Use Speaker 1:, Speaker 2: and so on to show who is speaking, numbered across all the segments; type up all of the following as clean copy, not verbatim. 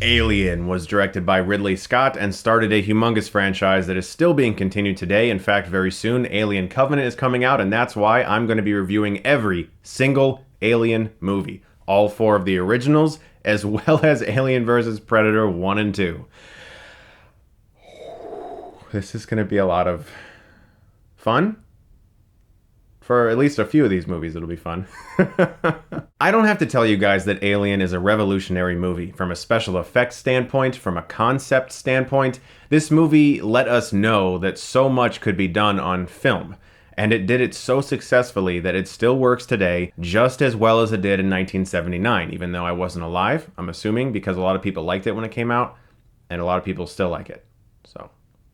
Speaker 1: Alien was directed by Ridley Scott and started a humongous franchise that is still being continued today. In fact, very soon, Alien Covenant is coming out, and that's why I'm going to be reviewing every single Alien movie. All four of the originals, as well as Alien vs. Predator 1 and 2. This is going to be a lot of fun. For at least a few of these movies, it'll be fun. I don't have to tell you guys that Alien is a revolutionary movie. From a special effects standpoint, from a concept standpoint, this movie let us know that so much could be done on film. And it did it so successfully that it still works today just as well as it did in 1979. Even though I wasn't alive, I'm assuming, because a lot of people liked it when it came out, and a lot of people still like it. So...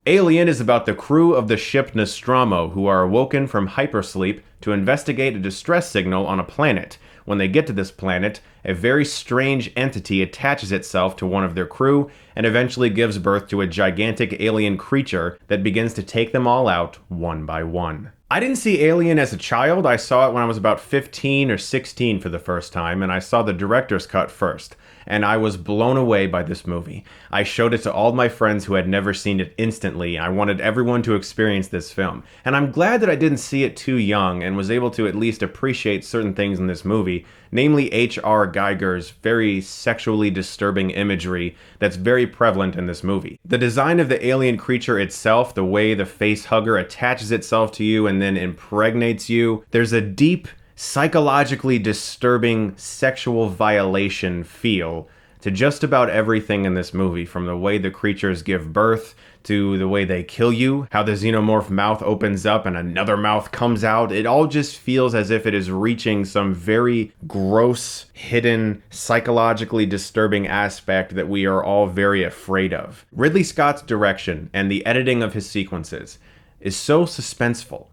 Speaker 1: Alien is about the crew of the ship Nostromo, who are awoken from hypersleep to investigate a distress signal on a planet. When they get to this planet, a very strange entity attaches itself to one of their crew and eventually gives birth to a gigantic alien creature that begins to take them all out one by one. I didn't see Alien as a child. I saw it when I was about 15 or 16 for the first time, and I saw the director's cut first. And I was blown away by this movie. I showed it to all my friends who had never seen it instantly. I wanted everyone to experience this film. And I'm glad that I didn't see it too young and was able to at least appreciate certain things in this movie, namely H.R. Geiger's very sexually disturbing imagery that's very prevalent in this movie. The design of the alien creature itself, the way the face hugger attaches itself to you and then impregnates you, there's a deep, psychologically disturbing sexual violation feel to just about everything in this movie, from the way the creatures give birth to the way they kill you, how the xenomorph mouth opens up and another mouth comes out. It all just feels as if it is reaching some very gross, hidden, psychologically disturbing aspect that we are all very afraid of. Ridley Scott's direction and the editing of his sequences is so suspenseful.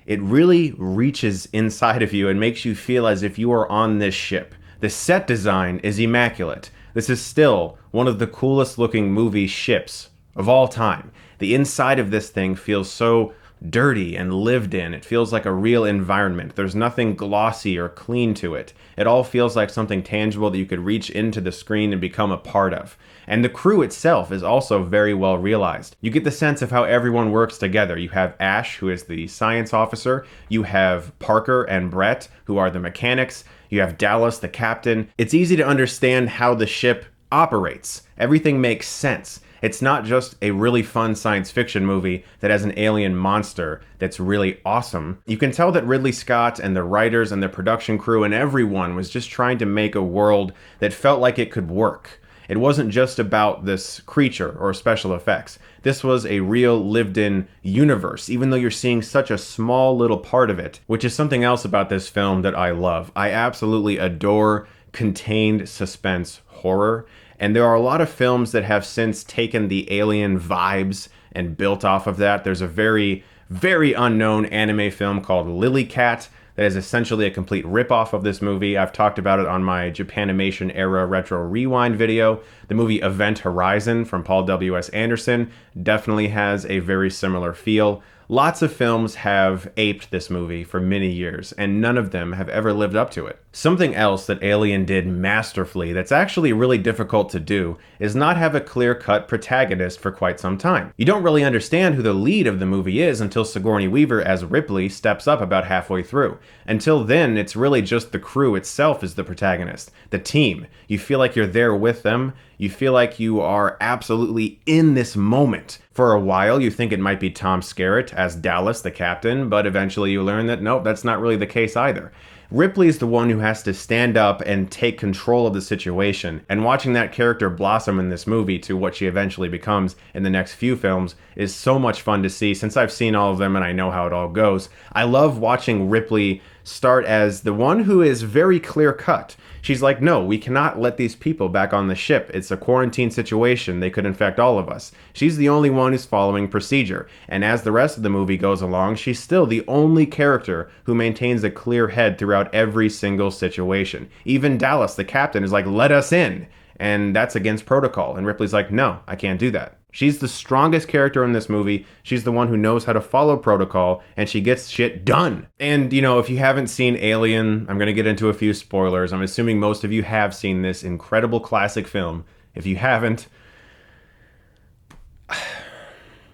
Speaker 1: It really reaches inside of you and makes you feel as if you are on this ship. The set design is immaculate. This is still one of the coolest looking movie ships of all time. The inside of this thing feels so dirty and lived in. It feels like a real environment. There's nothing glossy or clean to it. It all feels like something tangible that you could reach into the screen and become a part of. And the crew itself is also very well realized. You get the sense of how everyone works together. You have Ash, who is the science officer. You have Parker and Brett, who are the mechanics. You have Dallas, the captain. It's easy to understand how the ship operates. Everything makes sense. It's not just a really fun science fiction movie that has an alien monster that's really awesome. You can tell that Ridley Scott and the writers and the production crew and everyone was just trying to make a world that felt like it could work. It wasn't just about this creature or special effects. This was a real lived-in universe, even though you're seeing such a small little part of it, which is something else about this film that I love. I absolutely adore contained suspense horror. And there are a lot of films that have since taken the alien vibes and built off of that. There's a very, very unknown anime film called Lily Cat that is essentially a complete ripoff of this movie. I've talked about it on my Japanimation era retro rewind video. The movie Event Horizon from Paul W.S. Anderson definitely has a very similar feel. Lots of films have aped this movie for many years, and none of them have ever lived up to it. Something else that Alien did masterfully that's actually really difficult to do is not have a clear-cut protagonist for quite some time. You don't really understand who the lead of the movie is until Sigourney Weaver as Ripley steps up about halfway through. Until then, it's really just the crew itself is the protagonist, the team. You feel like you're there with them. You feel like you are absolutely in this moment. For a while, you think it might be Tom Skerritt as Dallas, the captain, but eventually you learn that nope, that's not really the case either. Ripley is the one who has to stand up and take control of the situation, and watching that character blossom in this movie to what she eventually becomes in the next few films is so much fun to see. Since I've seen all of them and I know how it all goes, I love watching Ripley start as the one who is very clear-cut. She's like, no, we cannot let these people back on the ship. It's a quarantine situation. They could infect all of us. She's the only one who's following procedure. And as the rest of the movie goes along, she's still the only character who maintains a clear head throughout every single situation. Even Dallas, the captain, is like, let us in. And that's against protocol. And Ripley's like, no, I can't do that. She's the strongest character in this movie. She's the one who knows how to follow protocol, and she gets shit done. And, you know, if you haven't seen Alien, I'm going to get into a few spoilers. I'm assuming most of you have seen this incredible classic film. If you haven't,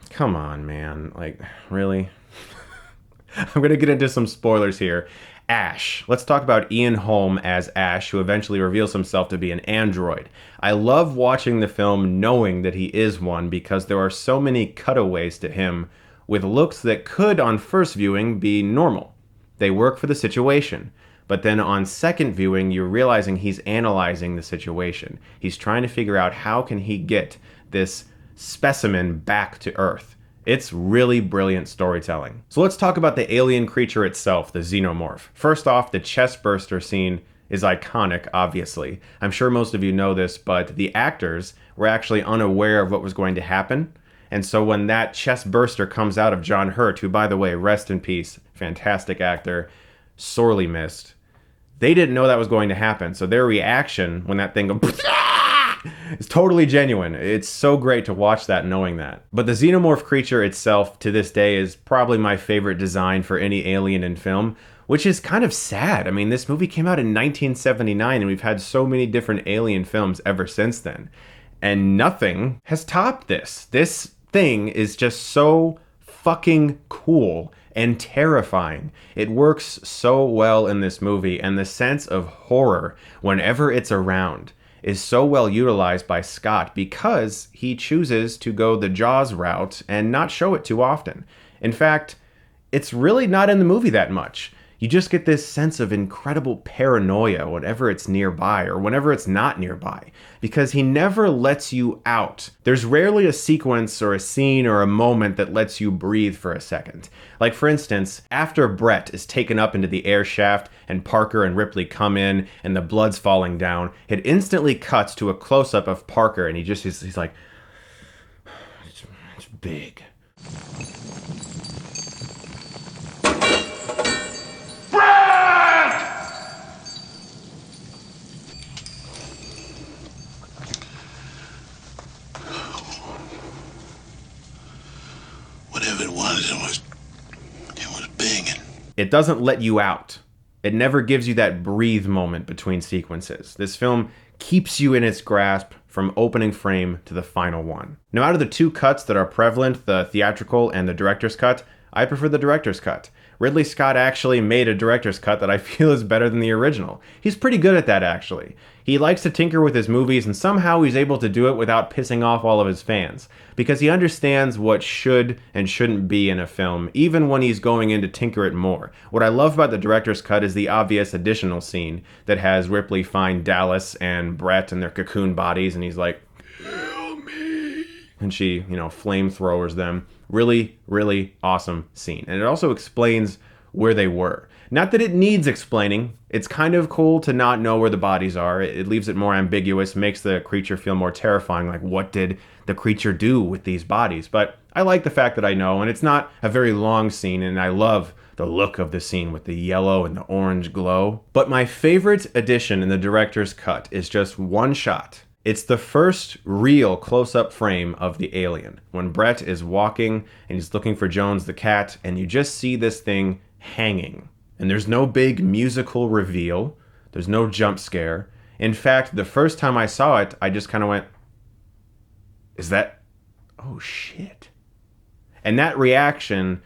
Speaker 1: come on, man. Like, really? I'm going to get into some spoilers here. Ash. Let's talk about Ian Holm as Ash, who eventually reveals himself to be an android. I love watching the film knowing that he is one because there are so many cutaways to him with looks that could, on first viewing, be normal. They work for the situation. But then on second viewing, you're realizing he's analyzing the situation. He's trying to figure out how can he get this specimen back to Earth. It's really brilliant storytelling. So let's talk about the alien creature itself, the Xenomorph. First off, the chest burster scene is iconic, obviously. I'm sure most of you know this, but the actors were actually unaware of what was going to happen. And so when that chest burster comes out of John Hurt, who, by the way, rest in peace, fantastic actor, sorely missed, they didn't know that was going to happen. So their reaction when that thing goes, it's totally genuine. It's so great to watch that knowing that. But the Xenomorph creature itself to this day is probably my favorite design for any alien in film, which is kind of sad. I mean, this movie came out in 1979 and we've had so many different alien films ever since then. And nothing has topped this. This thing is just so fucking cool and terrifying. It works so well in this movie, and the sense of horror whenever it's around is so well utilized by Scott because he chooses to go the Jaws route and not show it too often. In fact, it's really not in the movie that much. You just get this sense of incredible paranoia whenever it's nearby or whenever it's not nearby, because he never lets you out. There's rarely a sequence or a scene or a moment that lets you breathe for a second. Like, for instance, after Brett is taken up into the air shaft and Parker and Ripley come in and the blood's falling down, it instantly cuts to a close-up of Parker and he's like, it's big.
Speaker 2: Whatever it was big.
Speaker 1: It doesn't let you out. It never gives you that breathe moment between sequences. This film keeps you in its grasp from opening frame to the final one. Now, out of the two cuts that are prevalent, the theatrical and the director's cut, I prefer the director's cut. Ridley Scott actually made a director's cut that I feel is better than the original. He's pretty good at that, actually. He likes to tinker with his movies, and somehow he's able to do it without pissing off all of his fans, because he understands what should and shouldn't be in a film, even when he's going in to tinker it more. What I love about the director's cut is the obvious additional scene that has Ripley find Dallas and Brett in their cocoon bodies, and he's like, "Kill me," and she, flamethrowers them. Really, really awesome scene. And it also explains where they were. Not that it needs explaining. It's kind of cool to not know where the bodies are. It leaves it more ambiguous, makes the creature feel more terrifying. Like, what did the creature do with these bodies? But I like the fact that I know, and it's not a very long scene, and I love the look of the scene with the yellow and the orange glow. But my favorite addition in the director's cut is just one shot. It's the first real close-up frame of the alien, when Brett is walking and he's looking for Jones the cat, and you just see this thing hanging. And there's no big musical reveal. There's no jump scare. In fact, the first time I saw it, I just kind of went, is that... oh shit. And that reaction,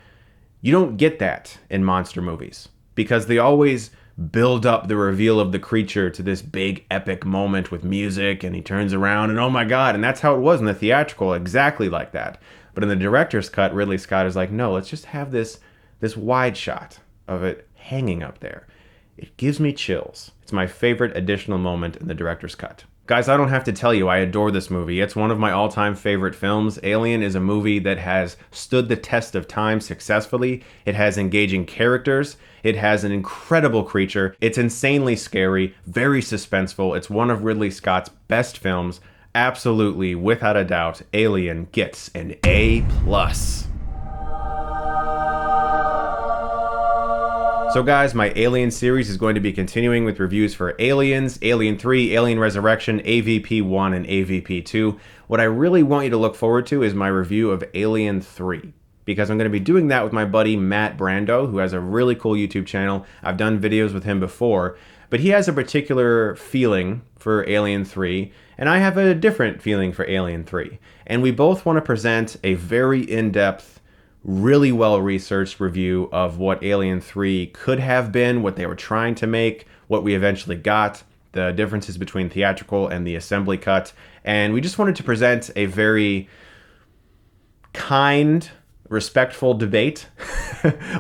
Speaker 1: you don't get that in monster movies, because they always build up the reveal of the creature to this big epic moment with music, and he turns around and oh my god, and that's how it was in the theatrical, exactly like that. But in the director's cut, Ridley Scott is like, no, let's just have this wide shot of it hanging up there. It gives me chills. It's my favorite additional moment in the director's cut. Guys, I don't have to tell you, I adore this movie. It's one of my all-time favorite films. Alien is a movie that has stood the test of time successfully. It has engaging characters. It has an incredible creature. It's insanely scary, very suspenseful. It's one of Ridley Scott's best films. Absolutely, without a doubt, Alien gets an A+. So guys, my Alien series is going to be continuing with reviews for Aliens, Alien 3, Alien Resurrection, AVP 1, and AVP 2. What I really want you to look forward to is my review of Alien 3, because I'm going to be doing that with my buddy Matt Brando, who has a really cool YouTube channel. I've done videos with him before, But he has a particular feeling for Alien 3, and I have a different feeling for Alien 3. And we both want to present a very in-depth, really well-researched review of what Alien 3 could have been, what they were trying to make, what we eventually got, the differences between theatrical and the assembly cut. And we just wanted to present a very kind, respectful debate.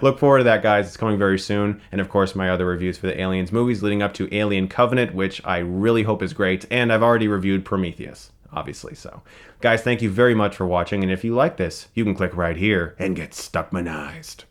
Speaker 1: Look forward to that, guys. It's coming very soon. And of course, my other reviews for the Aliens movies leading up to Alien Covenant, which I really hope is great. And I've already reviewed Prometheus, obviously. So, guys, thank you very much for watching. And if you like this, you can click right here and get Stuckmanized.